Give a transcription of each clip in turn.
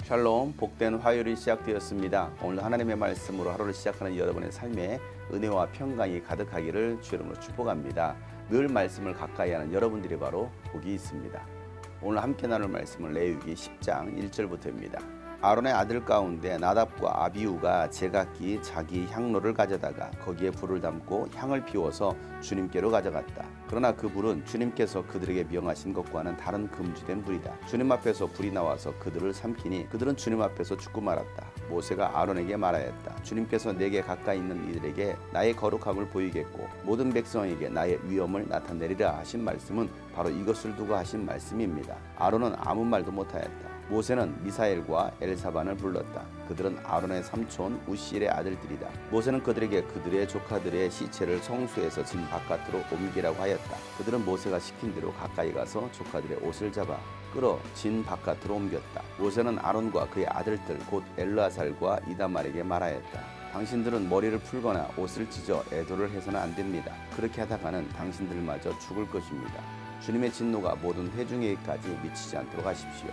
샬롬, 복된 화요일이 시작되었습니다. 오늘 하나님의 말씀으로 하루를 시작하는 여러분의 삶에 은혜와 평강이 가득하기를 주 이름으로 축복합니다. 늘 말씀을 가까이 하는 여러분들이 바로 복이 있습니다. 오늘 함께 나눌 말씀은 레위기 10장 1절부터입니다. 아론의 아들 가운데 나답과 아비후가 제각기 자기 향로를 가져다가 거기에 불을 담고 향을 피워서 주님께로 가져갔다. 그러나 그 불은 주님께서 그들에게 명하신 것과는 다른 금지된 불이다. 주님 앞에서 불이 나와서 그들을 삼키니 그들은 주님 앞에서 죽고 말았다. 모세가 아론에게 말하였다. 주님께서 내게 가까이 있는 이들에게 나의 거룩함을 보이겠고 모든 백성에게 나의 위엄을 나타내리라 하신 말씀은 바로 이것을 두고 하신 말씀입니다. 아론은 아무 말도 못하였다. 모세는 미사엘과 엘사반을 불렀다. 그들은 아론의 삼촌 우시엘의 아들들이다. 모세는 그들에게 그들의 조카들의 시체를 성소에서 진 바깥으로 옮기라고 하였다. 그들은 모세가 시킨 대로 가까이 가서 조카들의 옷을 잡아 끌어 진 바깥으로 옮겼다. 모세는 아론과 그의 아들들 곧 엘르아살과 이다말에게 말하였다. 당신들은 머리를 풀거나 옷을 찢어 애도를 해서는 안 됩니다. 그렇게 하다가는 당신들마저 죽을 것입니다. 주님의 진노가 모든 회중에게까지 미치지 않도록 하십시오.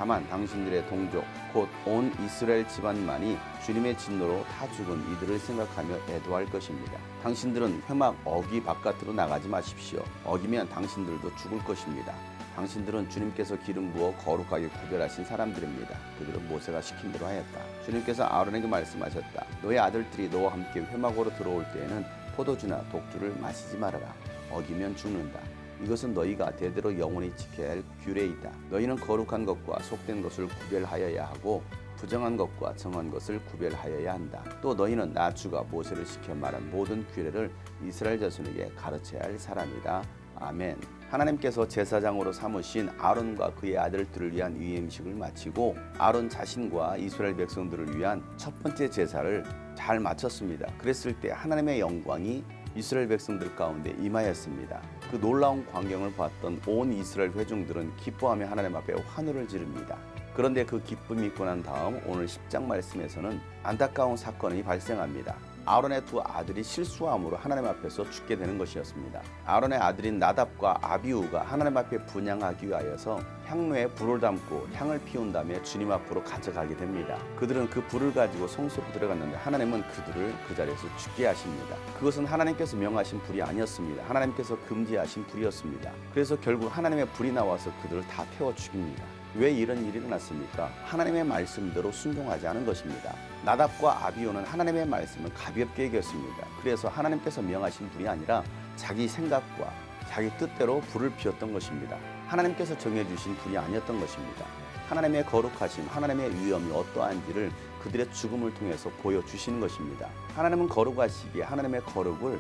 다만 당신들의 동족 곧 온 이스라엘 집안만이 주님의 진노로 다 죽은 이들을 생각하며 애도할 것입니다. 당신들은 회막 어귀 바깥으로 나가지 마십시오. 어기면 당신들도 죽을 것입니다. 당신들은 주님께서 기름 부어 거룩하게 구별하신 사람들입니다. 그들은 모세가 시킨 대로 하였다. 주님께서 아론에게 말씀하셨다. 너의 아들들이 너와 함께 회막으로 들어올 때에는 포도주나 독주를 마시지 말아라. 어기면 죽는다. 이것은 너희가 대대로 영원히 지켜야 할 규례이다. 너희는 거룩한 것과 속된 것을 구별하여야 하고 부정한 것과 정한 것을 구별하여야 한다. 또 너희는 나 주가 모세를 시켜 말한 모든 규례를 이스라엘 자손에게 가르쳐야 할 사람이다. 아멘. 하나님께서 제사장으로 삼으신 아론과 그의 아들들을 위한 위임식을 마치고 아론 자신과 이스라엘 백성들을 위한 첫 번째 제사를 잘 마쳤습니다. 그랬을 때 하나님의 영광이 이스라엘 백성들 가운데 임하였습니다. 그 놀라운 광경을 봤던 온 이스라엘 회중들은 기뻐하며 하나님 앞에 환호를 지릅니다. 그런데 그 기쁨이 있고 난 다음 오늘 10장 말씀에서는 안타까운 사건이 발생합니다. 아론의 두 아들이 실수함으로 하나님 앞에서 죽게 되는 것이었습니다. 아론의 아들인 나답과 아비후가 하나님 앞에 분향하기 위하여서 향로에 불을 담고 향을 피운 다음에 주님 앞으로 가져가게 됩니다. 그들은 그 불을 가지고 성소로 들어갔는데 하나님은 그들을 그 자리에서 죽게 하십니다. 그것은 하나님께서 명하신 불이 아니었습니다. 하나님께서 금지하신 불이었습니다. 그래서 결국 하나님의 불이 나와서 그들을 다 태워 죽입니다. 왜 이런 일이 일어났습니까? 하나님의 말씀대로 순종하지 않은 것입니다. 나답과 아비후는 하나님의 말씀을 가볍게 여겼습니다. 그래서 하나님께서 명하신 불이 아니라 자기 생각과 자기 뜻대로 불을 피웠던 것입니다. 하나님께서 정해주신 불이 아니었던 것입니다. 하나님의 거룩하심, 하나님의 위엄이 어떠한지를 그들의 죽음을 통해서 보여주시는 것입니다. 하나님은 거룩하시기에 하나님의 거룩을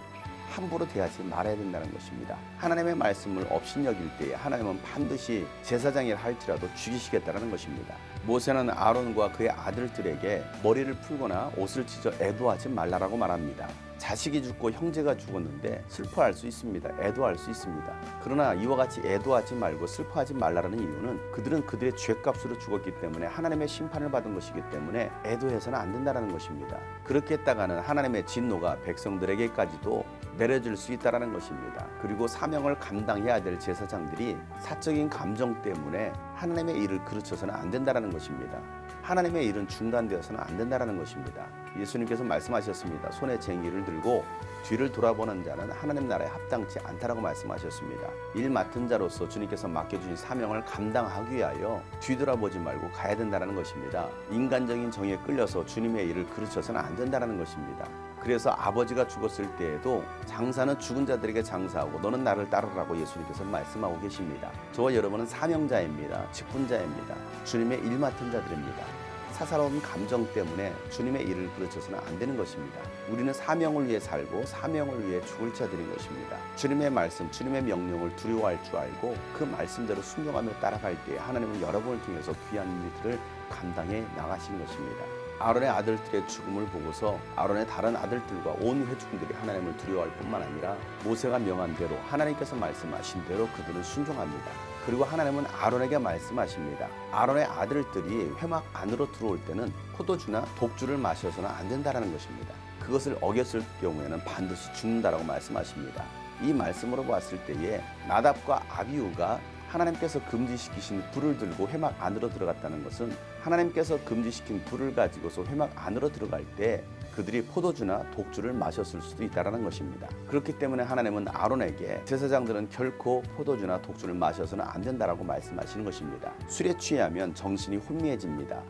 함부로 대하지 말아야 된다는 것입니다. 하나님의 말씀을 업신여길 때에 하나님은 반드시 제사장이라 할지라도 죽이시겠다는 것입니다. 모세는 아론과 그의 아들들에게 머리를 풀거나 옷을 찢어 애도하지 말라라고 말합니다. 자식이 죽고 형제가 죽었는데 슬퍼할 수 있습니다. 애도할 수 있습니다. 그러나 이와 같이 애도하지 말고 슬퍼하지 말라는 이유는 그들은 그들의 죄값으로 죽었기 때문에 하나님의 심판을 받은 것이기 때문에 애도해서는 안 된다는 것입니다. 그렇게 했다가는 하나님의 진노가 백성들에게까지도 내려질 수 있다는 것입니다. 그리고 사명을 감당해야 될 제사장들이 사적인 감정 때문에 하나님의 일을 그르쳐서는 안 된다는 것입니다. 하나님의 일은 중단되어서는 안 된다는 것입니다. 예수님께서 말씀하셨습니다. 손에 쟁기를 들고 뒤를 돌아보는 자는 하나님 나라에 합당치 않다라고 말씀하셨습니다. 일 맡은 자로서 주님께서 맡겨주신 사명을 감당하기 위하여 뒤돌아보지 말고 가야 된다는 것입니다. 인간적인 정에 끌려서 주님의 일을 그르쳐서는 안 된다는 것입니다. 그래서 아버지가 죽었을 때에도 장사는 죽은 자들에게 장사하고 너는 나를 따르라고 예수님께서 말씀하고 계십니다. 저와 여러분은 사명자입니다. 직분자입니다. 주님의 일 맡은 자들입니다. 사사로운 감정 때문에 주님의 일을 그르쳐서는 안 되는 것입니다. 우리는 사명을 위해 살고 사명을 위해 죽을 자들인 것입니다. 주님의 말씀, 주님의 명령을 두려워할 줄 알고 그 말씀대로 순종하며 따라갈 때 하나님은 여러분을 통해서 귀한 일들을 감당해 나가신 것입니다. 아론의 아들들의 죽음을 보고서 아론의 다른 아들들과 온 회중들이 하나님을 두려워할 뿐만 아니라 모세가 명한 대로 하나님께서 말씀하신 대로 그들은 순종합니다. 그리고 하나님은 아론에게 말씀하십니다. 아론의 아들들이 회막 안으로 들어올 때는 포도주나 독주를 마셔서는 안 된다는 것입니다. 그것을 어겼을 경우에는 반드시 죽는다라고 말씀하십니다. 이 말씀으로 봤을 때에 나답과 아비후가 하나님께서 금지시키신 불을 들고 회막 안으로 들어갔다는 것은 하나님께서 금지시킨 불을 가지고서 회막 안으로 들어갈 때 그들이 포도주나 독주를 마셨을 수도 있다는 것입니다. 그렇기 때문에 하나님은 아론에게 제사장들은 결코 포도주나 독주를 마셔서는 안 된다라고 말씀하시는 것입니다. 술에 취하면 정신이 혼미해집니다.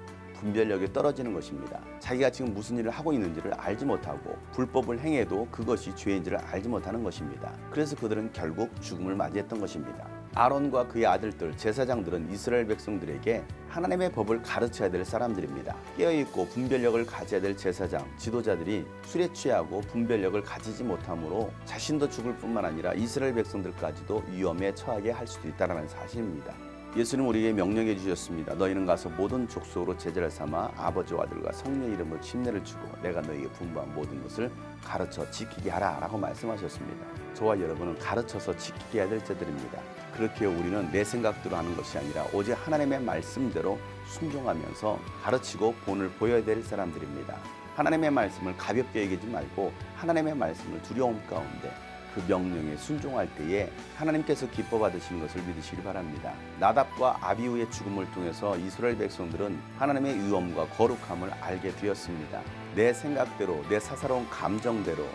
분별력이 떨어지는 것입니다. 자기가 지금 무슨 일을 하고 있는지를 알지 못하고 불법을 행해도 그것이 죄인지를 알지 못하는 것입니다. 그래서 그들은 결국 죽음을 맞이했던 것입니다. 아론과 그의 아들들 제사장들은 이스라엘 백성들에게 하나님의 법을 가르쳐야 될 사람들입니다. 깨어있고 분별력을 가져야 될 제사장, 지도자들이 술에 취하고 분별력을 가지지 못함으로 자신도 죽을 뿐만 아니라 이스라엘 백성들까지도 위험에 처하게 할 수도 있다는 사실입니다. 예수님 우리에게 명령해 주셨습니다. 너희는 가서 모든 족속으로 제자를 삼아 아버지와 아들과 성령의 이름으로 침례를 주고 내가 너희에게 분부한 모든 것을 가르쳐 지키게 하라 라고 말씀하셨습니다. 저와 여러분은 가르쳐서 지키게 해야 될 자들입니다. 그렇게 우리는 내 생각대로 하는 것이 아니라 오직 하나님의 말씀대로 순종하면서 가르치고 본을 보여야 될 사람들입니다. 하나님의 말씀을 가볍게 여기지 말고 하나님의 말씀을 두려움 가운데 그 명령에 순종할 때에 하나님께서 기뻐 받으시는 것을 믿으시기 바랍니다. 나답과 아비후의 죽음을 통해서 이스라엘 백성들은 하나님의 위엄과 거룩함을 알게 되었습니다. 내 생각대로 내 사사로운 감정대로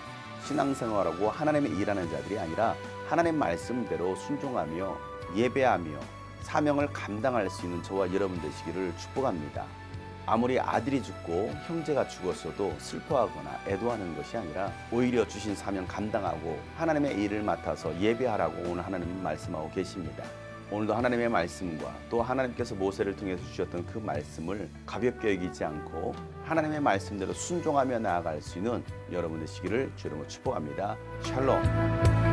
신앙생활하고 하나님의 일하는 자들이 아니라 하나님 말씀대로 순종하며 예배하며 사명을 감당할 수 있는 저와 여러분 되시기를 축복합니다. 아무리 아들이 죽고 형제가 죽었어도 슬퍼하거나 애도하는 것이 아니라 오히려 주신 사명 감당하고 하나님의 일을 맡아서 예배하라고 오늘 하나님은 말씀하고 계십니다. 오늘도 하나님의 말씀과 또 하나님께서 모세를 통해서 주셨던 그 말씀을 가볍게 여기지 않고 하나님의 말씀대로 순종하며 나아갈 수 있는 여러분 되시기를 주님으로 축복합니다. 샬롬.